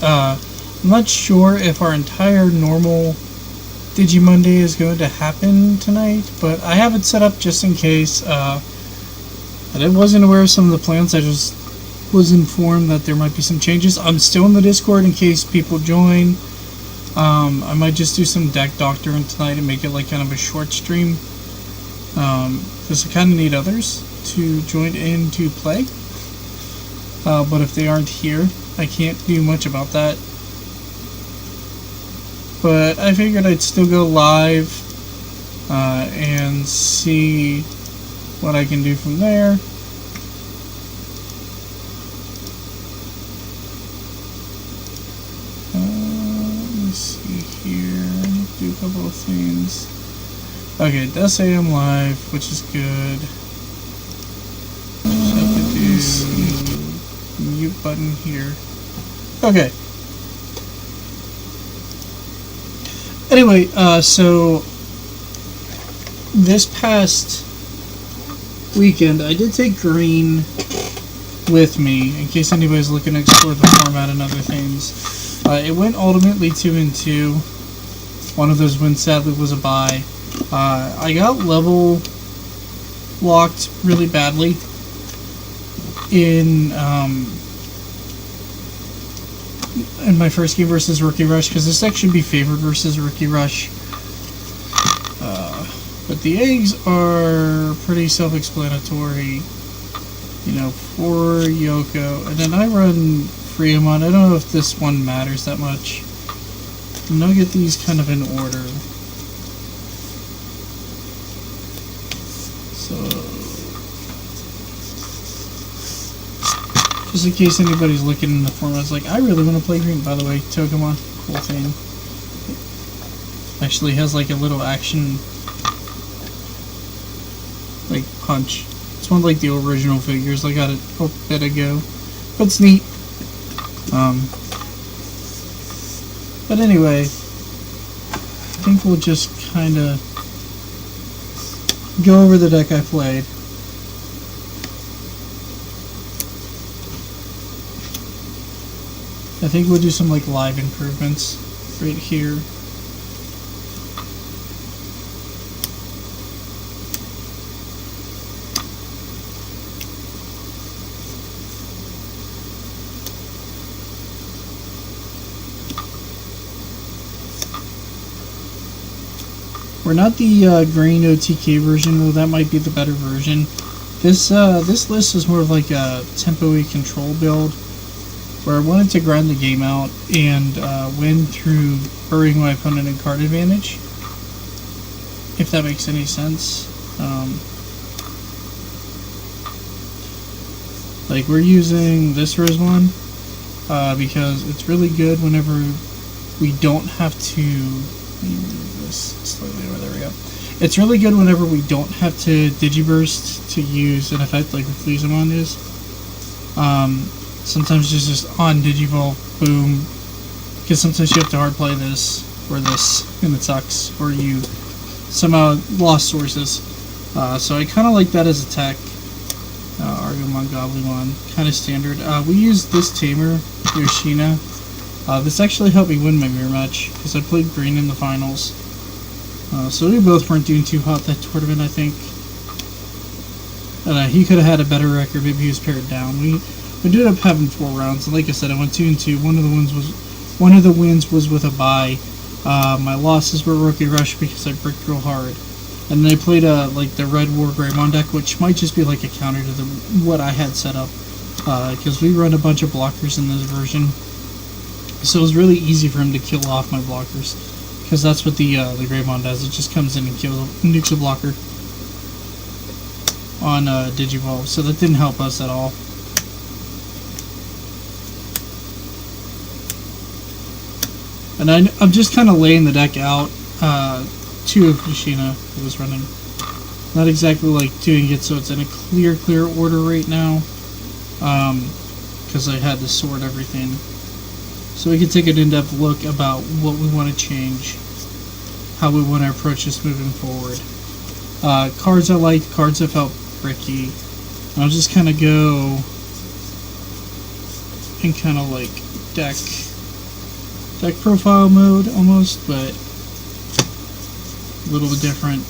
I'm not sure if our entire normal DigiMonDay is going to happen tonight, but I have it set up just in case. And I wasn't aware of some of the plans. I just was informed that there might be some changes. I'm still in the Discord in case people join. I might just do some deck doctoring tonight and make it like kind of a short stream. Because I kind of need others to join in to play. But if they aren't here, I can't do much about that. But I figured I'd still go live and see what I can do from there. Let me see here. Do a couple of things. Okay, it does say I'm live, which is good. Just have to do the mute button here. Okay. Anyway, so this past weekend I did take green with me in case anybody's looking to explore the format and other things. It went ultimately 2-2. One of those wins sadly was a bye. I got level locked really badly in my first game versus Rookie Rush, because this deck should be favored versus Rookie Rush. But the eggs are pretty self-explanatory, you know, for Yoko. And then I run Fremont. I don't know if this one matters that much. And I'll get these kind of in order. So, just in case anybody's looking in the format, it's like, I really want to play green. By the way, Tokemon, cool thing. Actually has like a little action, like punch. It's one of like the original figures. I got it a bit ago, but it's neat. But anyway, I think we'll just kind of go over the deck I played. I think we'll do some like live improvements right here. We're not the green OTK version, though that might be the better version. This list is more of like a tempo-y control build, where I wanted to grind the game out and win through burying my opponent in card advantage, if that makes any sense. Like, we're using this Rose one because it's really good whenever we don't have to... Let me move this slightly over, there we go. It's really good whenever we don't have to Digiburst to use an effect like Refluxamon is. Sometimes it's just on Digivolve, boom, because sometimes you have to hard play this, or this, and it sucks, or you somehow lost sources. So I kind of like that as a tech. Argomon, Goblin, kind of standard. We use this Tamer, Yoshina. This actually helped me win my mirror match, because I played green in the finals. So we both weren't doing too hot that tournament, I think. And he could have had a better record, maybe he was paired down. We ended up having 4 rounds, and like I said, I went 2-2. One of the wins was with a bye. My losses were Rookie Rush because I bricked real hard. And then I played like the Red War Greymon deck, which might just be like a counter to what I had set up. Because we run a bunch of blockers in this version. So it was really easy for him to kill off my blockers, because that's what the Greymon does. It just comes in and nukes a blocker on Digivolve. So that didn't help us at all. And I'm just kind of laying the deck out. 2 of Yoshina was running. Not exactly like doing it so it's in a clear order right now, because I had to sort everything. So we can take an in-depth look about what we want to change, how we want to approach this moving forward. Cards I liked, cards I felt bricky. And I'll just kind of go and kind of like deck deck profile mode almost, but a little bit different.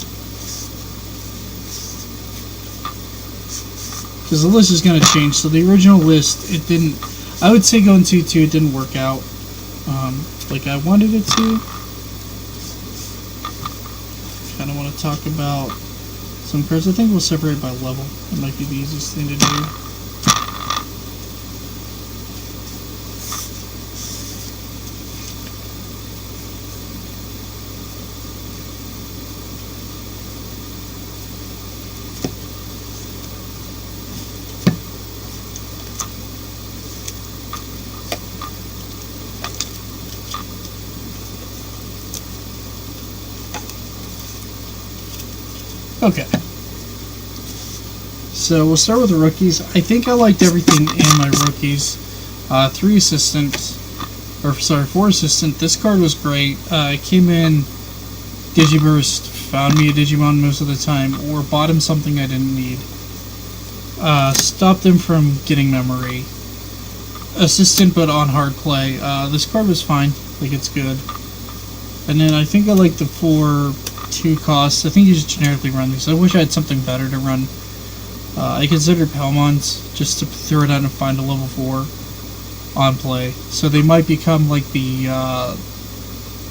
Because the list is going to change. So the original list, it didn't. I would say going 2-2, it didn't work out like I wanted it to. Kind of want to talk about some cards. I think we'll separate by level. It might be the easiest thing to do. Okay, so we'll start with the rookies. I think I liked everything in my rookies. 4 assistant. This card was great. It came in Digiburst, found me a Digimon most of the time, or bought him something I didn't need. Stopped him from getting memory. Assistant, but on hard play. This card was fine. Like, it's good. And then I think I like the 4-2 costs. I think you just generically run these. I wish I had something better to run. I considered Palmons just to throw it out and find a level 4 on play. So they might become like the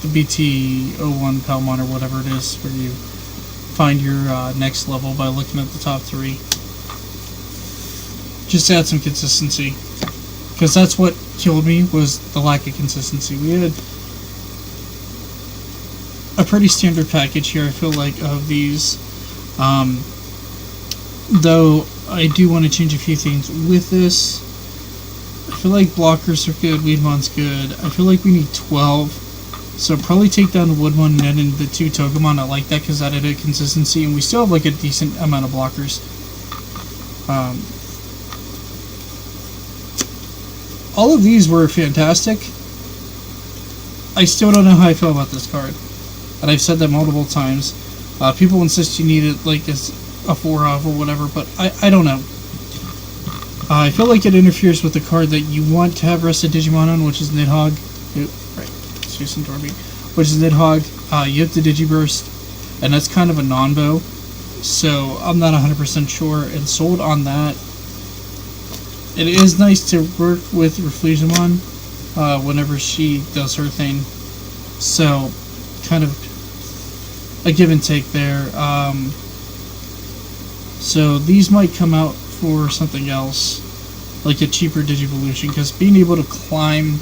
BT01 Palmon or whatever it is, where you find your next level by looking at the top 3. Just to add some consistency. Because that's what killed me, was the lack of consistency. We had a pretty standard package here, I feel like, of these. Though I do want to change a few things with this. I feel like blockers are good, Weedmon's good. I feel like we need 12. So probably take down the Woodmon and then the 2 Togemon. I like that because that added consistency, and we still have like a decent amount of blockers. All of these were fantastic. I still don't know how I feel about this card. And I've said that multiple times. People insist you need it like as a 4-off or whatever, but I don't know. I feel like it interferes with the card that you want to have Rested Digimon on, which is Nidhogg. Right, Jason Dorby. Which is Nidhogg. You have to Digiburst, and that's kind of a non-bow. So I'm not 100% sure and sold on that. It is nice to work with Reflexion whenever she does her thing. So, kind of a give and take there. So these might come out for something else, like a cheaper Digivolution, because being able to climb,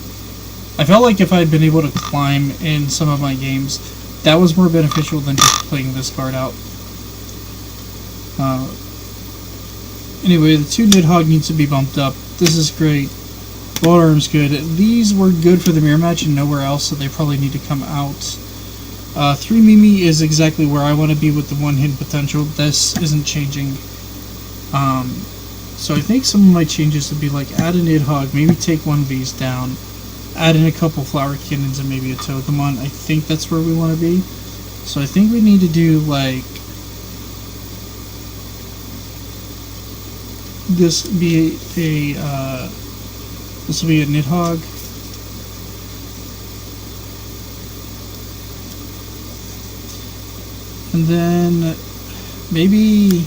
I felt like if I had been able to climb in some of my games, that was more beneficial than just playing this card out. Anyway, the 2 Nidhogg needs to be bumped up. This is great. Waterarm's good. These were good for the mirror match and nowhere else, so they probably need to come out. 3 Mimi is exactly where I want to be with the 1 hit potential. This isn't changing. So I think some of my changes would be like add a Nidhogg, maybe take one of these down, add in a couple Flower Cannons and maybe a Togemon. I think that's where we want to be. So I think we need to do like this will be a Nidhogg. And then maybe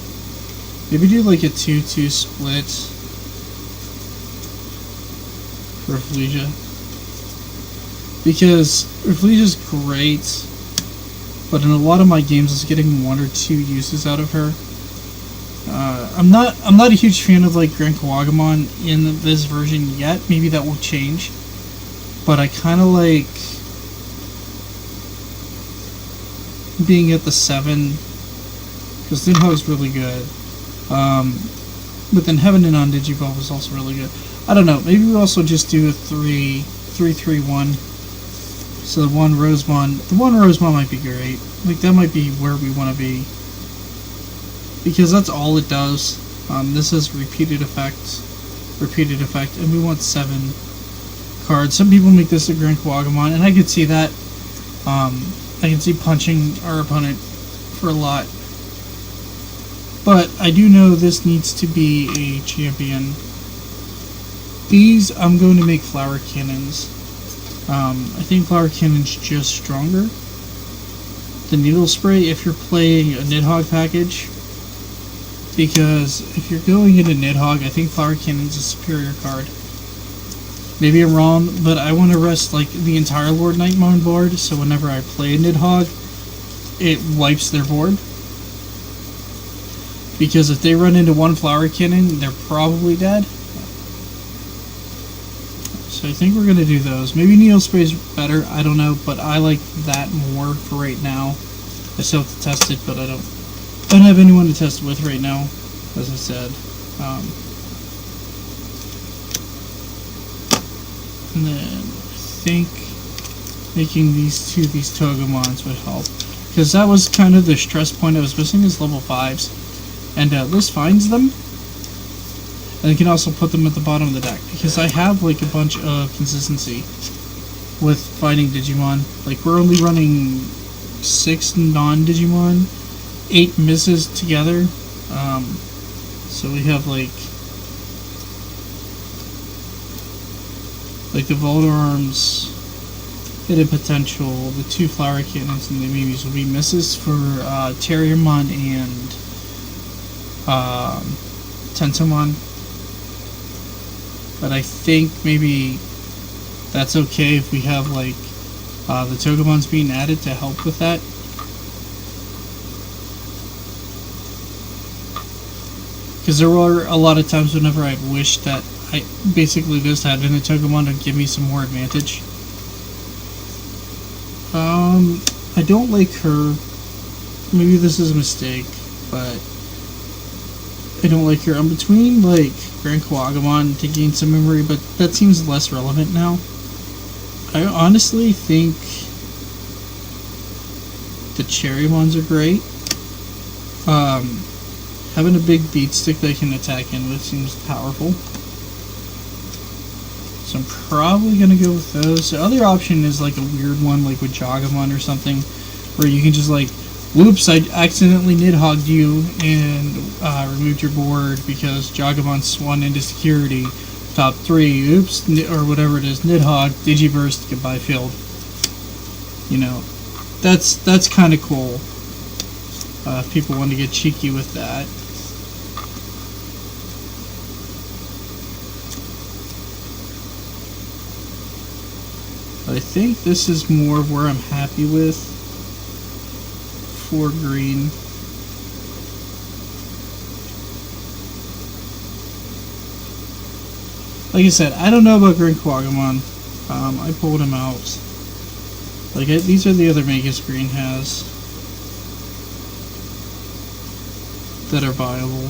do like a 2-2 split for Rafflesia. Because Rafflesia's great, but in a lot of my games it's getting 1 or 2 uses out of her. I'm not a huge fan of like Grand Kawagamon in this version yet. Maybe that will change. But I kinda like being at the 7, because Nidhogg's really good. But then having it on Digivolve is also really good. I don't know, maybe we also just do a 3-3-1. So the 1 Rosemon might be great. Like, that might be where we want to be, because that's all it does. This is repeated effect, and we want 7 cards. Some people make this a Grand Kawagamon, and I could see that. I can see punching our opponent for a lot. But I do know this needs to be a champion. These, I'm going to make Flower Cannons. I think Flower Cannon's just stronger. The Needle Spray, if you're playing a Nidhogg package, because if you're going into Nidhogg, I think Flower Cannon's a superior card. Maybe I'm wrong, but I want to rest like the entire Lord Knight on board, so whenever I play a Nidhogg, it wipes their board. Because if they run into one Flower Cannon, they're probably dead. So I think we're going to do those. Maybe Needle Spray's better, I don't know, but I like that more for right now. I still have to test it, but I don't have anyone to test it with right now, as I said. And then I think making these Togemons would help. Because that was kind of the stress point I was missing, is level 5s. And this finds them. And you can also put them at the bottom of the deck. Because I have like a bunch of consistency with finding Digimon. Like we're only running 6 non-Digimon, 8 misses together. So we have like the Voldarms, Hidden Potential, the 2 Flower Cannons, and the Mimis will be misses for Terriermon and Tentomon. But I think maybe that's okay if we have like the Togemons being added to help with that. Because there were a lot of times whenever I wished that I basically just had in a Togemon to give me some more advantage. I don't like her. Maybe this is a mistake, but I don't like her. I'm between like Grand Kawagamon to gain some memory, but that seems less relevant now. I honestly think the Cherrymons are great. Having a big beat stick that I can attack in with seems powerful. So I'm probably going to go with those. The other option is like a weird one, like with Jogamon or something, where you can just like, whoops, I accidentally Nidhogged you and removed your board because Jogamon swung into security. Top 3, oops, or whatever it is, Nidhogg, Digiburst, goodbye field. You know, that's kind of cool. If people want to get cheeky with that. I think this is more of where I'm happy with for green. Like I said, I don't know about Grand Kawagamon. I pulled him out. Like these are the other Magus Green has that are viable.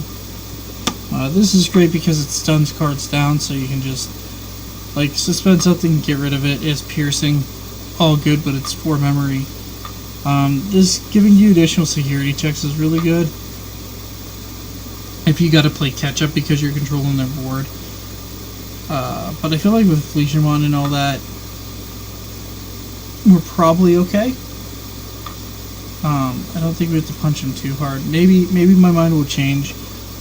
This is great because it stuns cards down, so you can just like suspend something, get rid of it. It's piercing, all good, but it's 4 memory. This giving you additional security checks is really good if you got to play catch up because you're controlling their board. But I feel like with Fleishamon and all that, we're probably okay. I don't think we have to punch him too hard. Maybe my mind will change,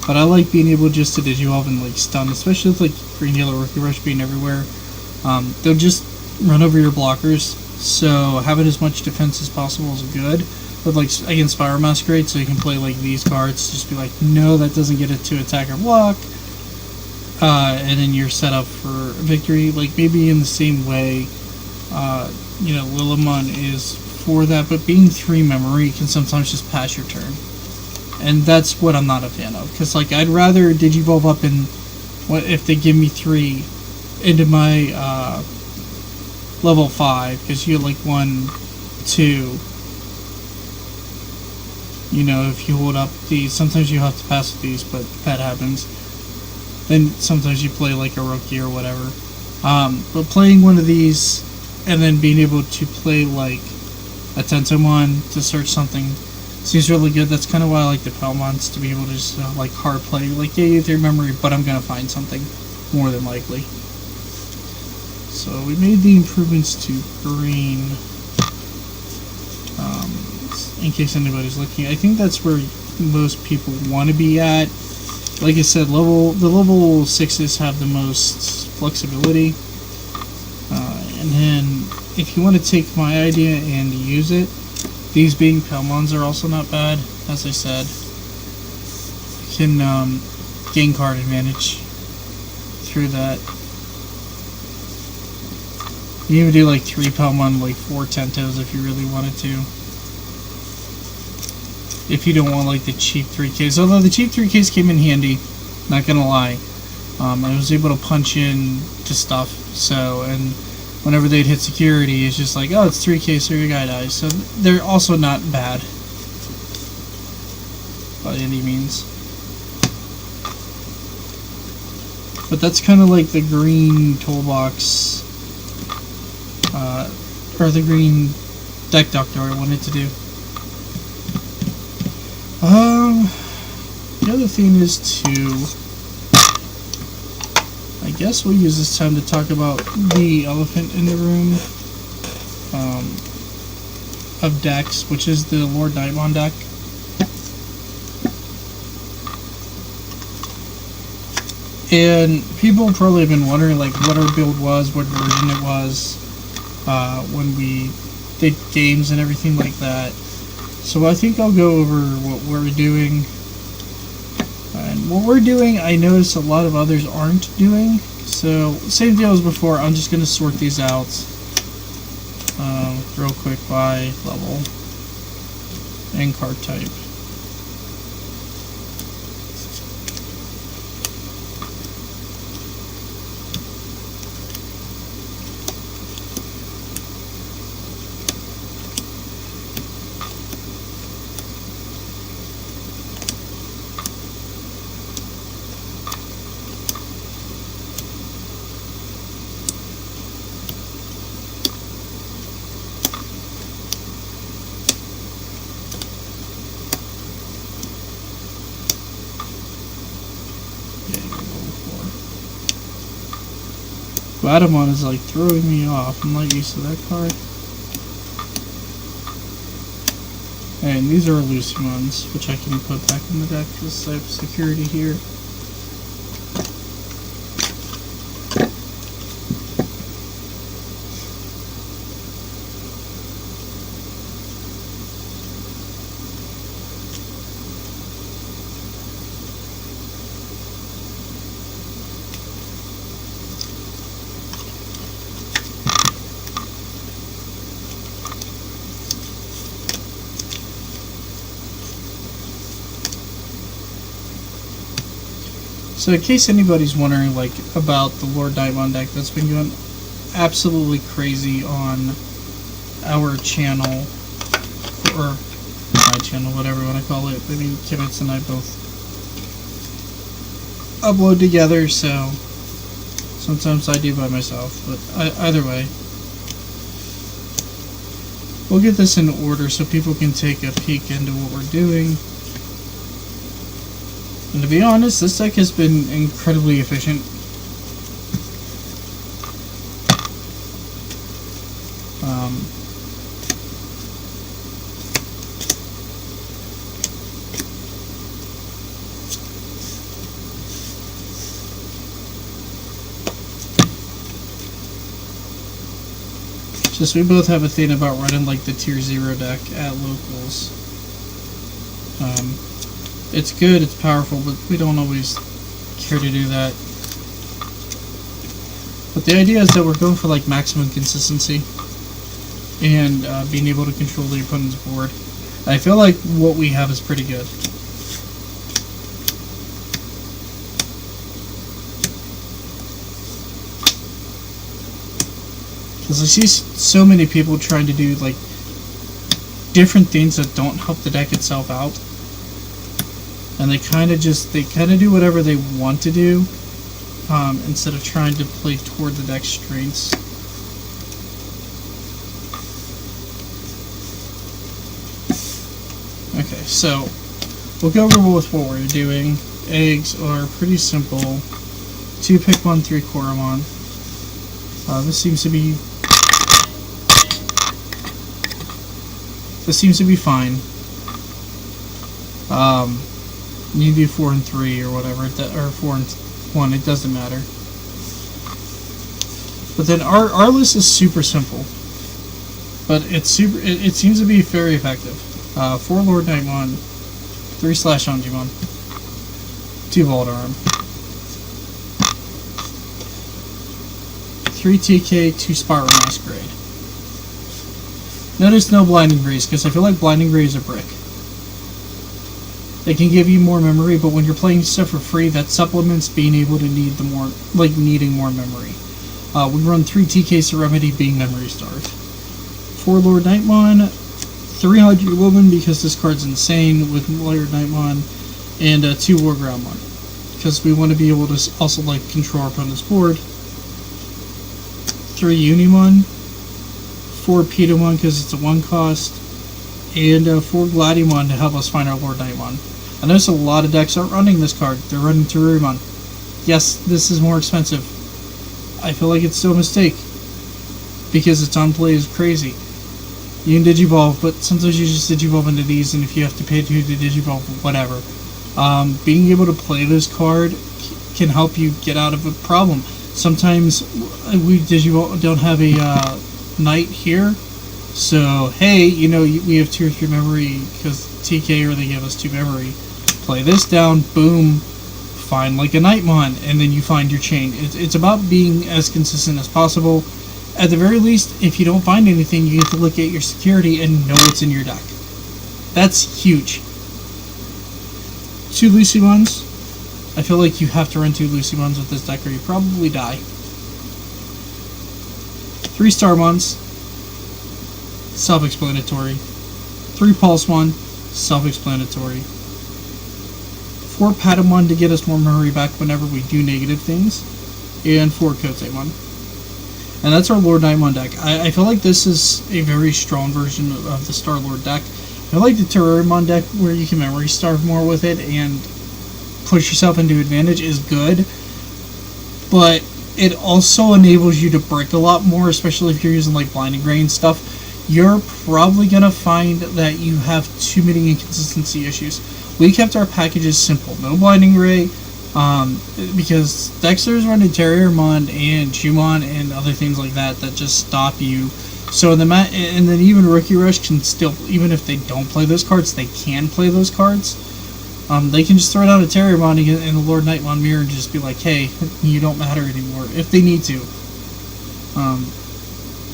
but I like being able just to Digivolve and like stun, especially with like Green Yellow Rookie Rush being everywhere. They'll just run over your blockers, so having as much defense as possible is good. But like against Spiral Masquerade, so you can play like these cards, just be like, no, that doesn't get it to attack or block. And then you're set up for victory. Like maybe in the same way, you know, Lillimon is for that, but being 3 memory can sometimes just pass your turn, and that's what I'm not a fan of. Because like I'd rather Digivolve up in what if they give me 3 into my level 5, because you get like 1, 2. You know, if you hold up these, sometimes you have to pass with these, but that happens. Then sometimes you play like a rookie or whatever. But playing one of these and then being able to play like a Tentomon to search something seems really good. That's kind of why I like the Palmons, to be able to just like hard play. Like, yeah, you have your memory, but I'm going to find something more than likely. So we made the improvements to green. In case anybody's looking, I think that's where most people want to be at. Like I said, the level 6s have the most flexibility, And then, if you want to take my idea and use it, these being Palmons are also not bad. As I said, you can gain card advantage through that. You even do like 3 Palmon, like 4 Tentos if you really wanted to. If you don't want like the cheap 3Ks. Although the cheap 3Ks came in handy, not gonna lie. I was able to punch in to stuff, so, and whenever they'd hit security, it's just like, oh, it's 3K, so your guy dies. So they're also not bad by any means. But that's kind of like the green toolbox, or the green deck doctor I wanted to do. The other thing is to, I guess we'll use this time to talk about the elephant in the room of decks, which is the Lord Nightmon deck. And people probably have been wondering like what our build was, what version it was, when we did games and everything like that. So I think I'll go over what we're doing. And what we're doing, I notice a lot of others aren't doing. So, same deal as before, I'm just going to sort these out real quick by level and card type. Adamon is like throwing me off. I'm not used to that card. And these are Lucimons, which I can put back in the deck for security here. So in case anybody's wondering like about the Lord Nightmon deck that's been going absolutely crazy on our channel, or my channel, whatever you want to call it. I mean, Kimmets and I both upload together, so sometimes I do by myself, but either way. We'll get this in order so people can take a peek into what we're doing. And to be honest, this deck has been incredibly efficient. Just we both have a thing about running like the tier 0 deck at locals. It's good, it's powerful, but we don't always care to do that. But the idea is that we're going for like maximum consistency and being able to control the opponent's board. I feel like what we have is pretty good. Because I see so many people trying to do like different things that don't help the deck itself out. And they kind of do whatever they want to do, instead of trying to play toward the deck's strengths. Okay, so we'll go over with what we're doing. Eggs are pretty simple. 2 Pikmon, 3 Koromon. This seems to be fine. You do 4 and 3 or whatever, or 4 and 1, it doesn't matter. But then our list is super simple, but it seems to be very effective. 4 Lord Knight 1, 3 Slash Anjumon, 2 Vault Arm, 3 TK, 2 Spiral Masquerade. Notice no Blinding Rays, because I feel like Blinding Rays are brick. They can give you more memory, but when you're playing stuff for free, that supplements being able to needing more memory. We run 3 TK Serenity, being memory starved. 4 Lord Nightmon, 300 Woman because this card's insane with Lord Nightmon, and 2 Warground Mon because we want to be able to also control our opponent's board. 3 Unimon, 4 Pitomon because it's a 1 cost, and 4 Gladiumon to help us find our Lord Nightmon. I notice a lot of decks aren't running this card. They're running Terurumon. Yes, this is more expensive. I feel like it's still a mistake because its on play is crazy. You can Digivolve, but sometimes you just Digivolve into these, and if you have to pay to Digivolve, whatever. Being able to play this card can help you get out of a problem. Sometimes we Digivolve don't have a Knight here, so hey, we have 2 or 3 memory because TK or they give us 2 memory. Play this down, boom, find a Nightmon, and then you find your chain. It's about being as consistent as possible. At the very least, if you don't find anything, you get to look at your security and know what's in your deck. That's huge. 2 Lucimons. I feel like you have to run 2 Lucimons with this deck or you probably die. 3 Starmons. Self-explanatory. 3 Pulsemon. Self-explanatory. 4 Patamon to get us more memory back whenever we do negative things. And 4 Kotemon. And that's our Lord Nightmon deck. I feel like this is a very strong version of the Star-Lord deck. I like the Terrormon deck where you can memory starve more with it and push yourself into advantage is good. But it also enables you to brick a lot more, especially if you're using Blinding Ray and stuff. You're probably going to find that you have too many inconsistency issues. We kept our packages simple. No Blinding Ray. Because Dexter's running Terriermon and Jumon and other things like that just stop you. So in the and then even Rookie Rush can still, even if they don't play those cards, they can play those cards. They can just throw down a Terriermon and the Lord Nightmon mirror and just be like, hey, you don't matter anymore, if they need to.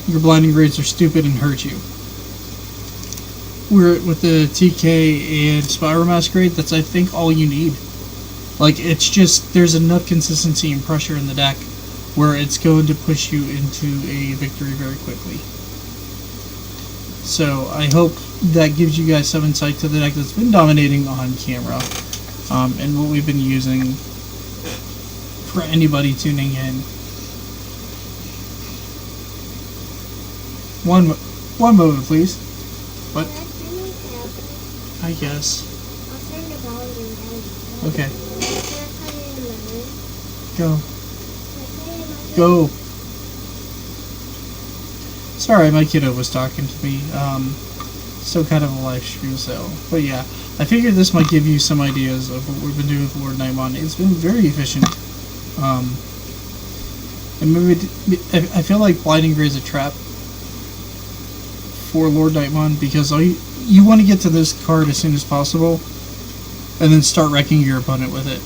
Your Blinding Rays are stupid and hurt you. We're with the TK and Spiral Masquerade, that's I think all you need. It's just, there's enough consistency and pressure in the deck where it's going to push you into a victory very quickly. So I hope that gives you guys some insight to the deck that's been dominating on camera, and what we've been using for anybody tuning in. One moment, please. What? I guess. Okay. Go. Sorry, my kiddo was talking to me. Still kind of a live stream, so. But yeah, I figured this might give you some ideas of what we've been doing with Lord Nightmon. It's been very efficient. And maybe I feel like Blinding Ray is a trap for Lord Nightmon because you want to get to this card as soon as possible, and then start wrecking your opponent with it.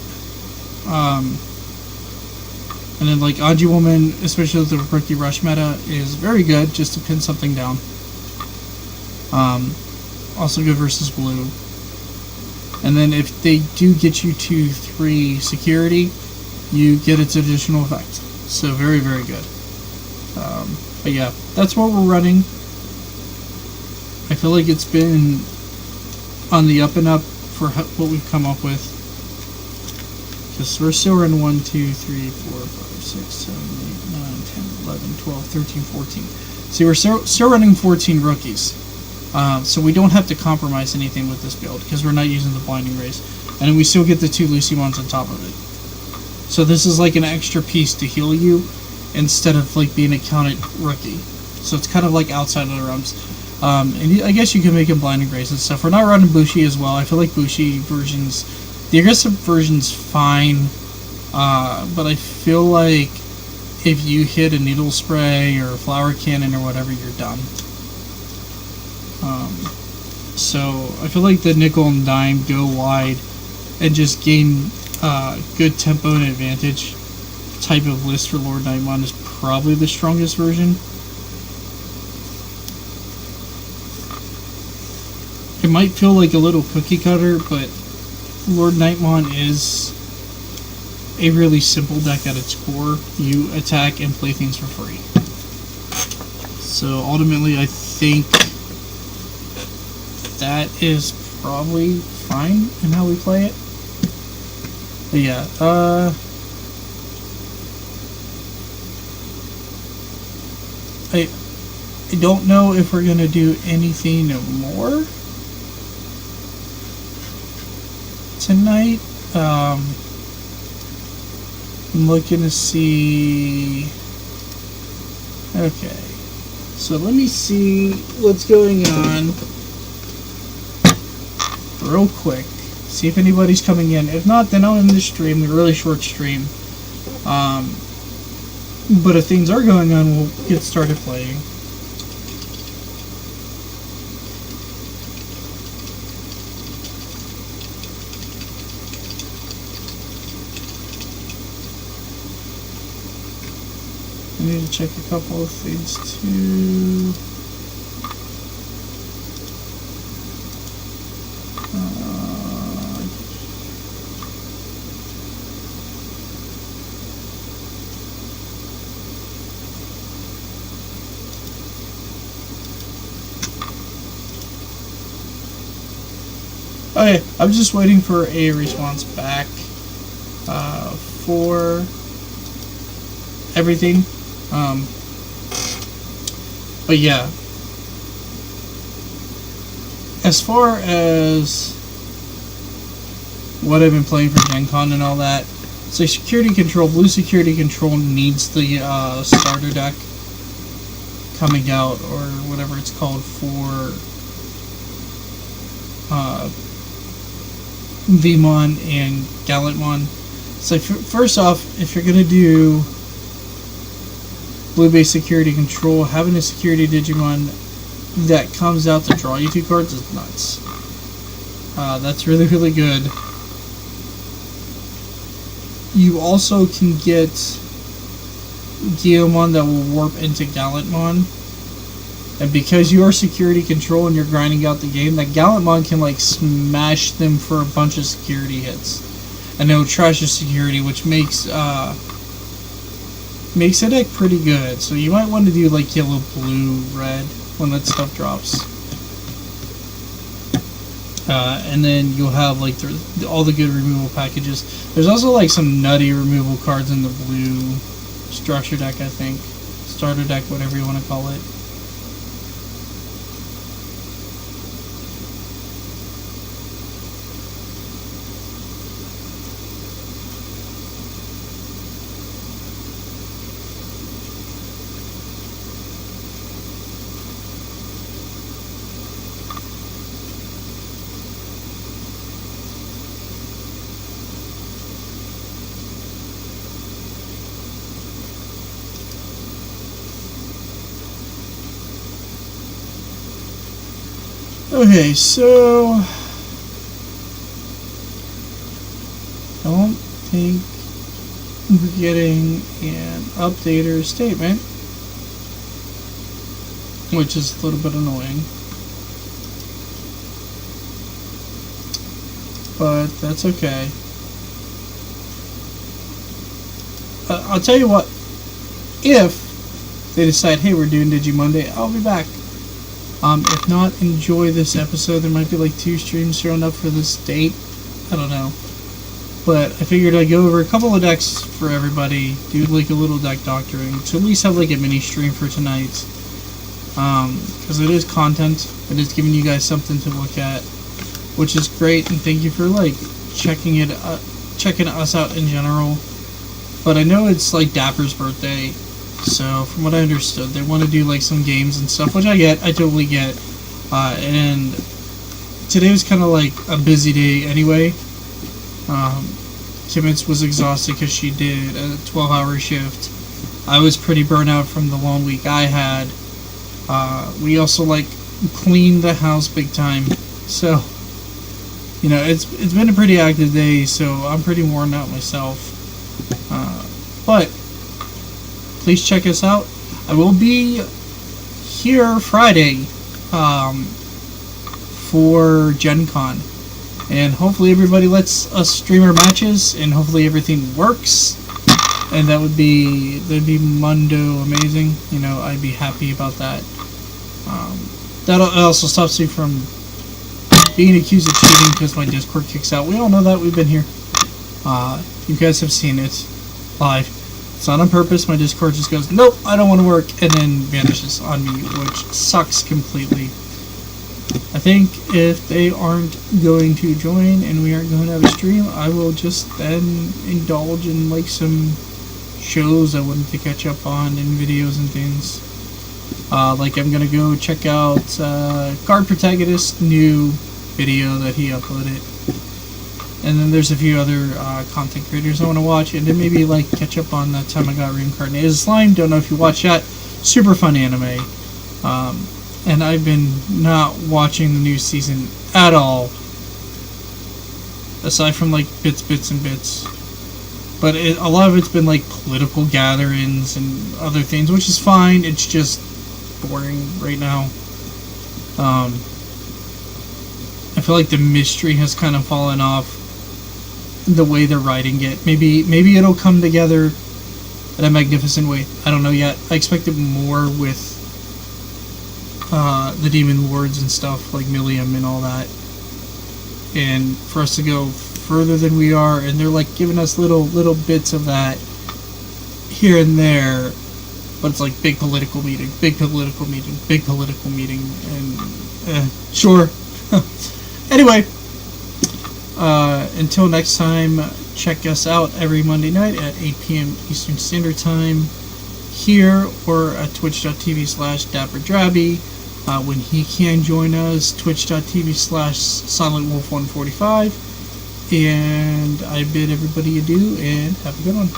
And then Anji Woman, especially with the Rookie Rush meta, is very good just to pin something down. Also good versus blue. And then if they do get you to 3 security, you get its additional effect. So very, very good. But yeah, that's what we're running. I feel like it's been on the up and up for what we've come up with. Because we're still running 1, 2, 3, 4, 5, 6, 7, 8, 9, 10, 11, 12, 13, 14. See, we're still running 14 rookies. So we don't have to compromise anything with this build because we're not using the Blinding Rays. And then we still get the 2 Lucimons on top of it. So this is an extra piece to heal you instead of being a counted rookie. So it's kind of outside of the realms. And I guess you can make him Blinding Rays and stuff. We're not running Bushi as well. I feel like Bushi versions, the aggressive version's fine, but I feel like if you hit a needle spray or a flower cannon or whatever, you're done. So I feel like the nickel and dime go wide and just gain good tempo and advantage type of list for Lord Nightmon is probably the strongest version. It might feel like a little cookie cutter, but Lord Nightmon is a really simple deck at its core. You attack and play things for free. So ultimately, I think that is probably fine in how we play it. But yeah, I don't know if we're gonna do anything more tonight. I'm looking to see. Okay, so let me see what's going on real quick. See if anybody's coming in. If not, then I'll end the stream. A really short stream. But if things are going on, we'll get started playing. I need to check a couple of things too. Okay, I'm just waiting for a response back for everything. But yeah, as far as what I've been playing for Gen Con and all that, so security control, blue security control needs the starter deck coming out, or whatever it's called, for Vmon and Gallantmon. So first off, if you're going to do blue-based security control, having a security Digimon that comes out to draw you 2 cards is nuts. That's really, really good. You also can get Guillemon that will warp into Gallantmon. And because you are security control and you're grinding out the game, that Gallantmon can like smash them for a bunch of security hits. And it'll trash your security, which makes a deck pretty good. So you might want to do like yellow, blue, red when that stuff drops. And then you'll have like all the good removal packages. There's also like some nutty removal cards in the blue structure deck, I think. Starter deck, whatever you want to call it. Okay, so I don't think we're getting an updater statement, which is a little bit annoying, but that's okay. I'll tell you what, if they decide, hey, we're doing DigiMonDay, I'll be back. If not, enjoy this episode. There might be like 2 streams thrown up for this date. I don't know. But I figured I'd go over a couple of decks for everybody, do like a little deck doctoring, to at least have like a mini stream for tonight. Because it is content. It is giving you guys something to look at, which is great, and thank you for like checking us out in general. But I know it's like Dapper's birthday, so from what I understood, they want to do like some games and stuff, which I totally get. And today was kind of like a busy day anyway. Kimmets was exhausted because she did a 12-hour shift. I was pretty burnt out from the long week I had. We also like cleaned the house big time, so you know it's been a pretty active day. So I'm pretty worn out myself. But please check us out. I will be here Friday for Gen Con, and hopefully everybody lets us stream our matches, and hopefully everything works. And that'd be Mundo amazing. You know, I'd be happy about that. That also stops me from being accused of cheating because my Discord kicks out. We all know that. We've been here. You guys have seen it live. It's not on purpose. My Discord just goes, nope, I don't want to work, and then vanishes on me, which sucks completely. I think if they aren't going to join and we aren't going to have a stream, I will just then indulge in like some shows I wanted to catch up on and videos and things. Like I'm gonna go check out Guard Protagonist's new video that he uploaded, and then there's a few other content creators I want to watch, and then maybe like catch up on That Time I Got Reincarnated as Slime. Don't know if you watch that. Super fun anime. And I've been not watching the new season at all, aside from like bits and bits. But a lot of it's been like political gatherings and other things, which is fine. It's just boring right now. I feel like the mystery has kind of fallen off the way they're writing it. Maybe it'll come together in a magnificent way. I don't know yet. I expected more with the Demon Lords and stuff like Millium and all that, and for us to go further than we are, and they're like giving us little bits of that here and there, but it's like big political meeting, and sure. Anyway, until next time, check us out every Monday night at 8 p.m. Eastern Standard Time here, or at twitch.tv/DapperDrabby. When he can join us, twitch.tv/SilentWolf145. And I bid everybody adieu, and have a good one.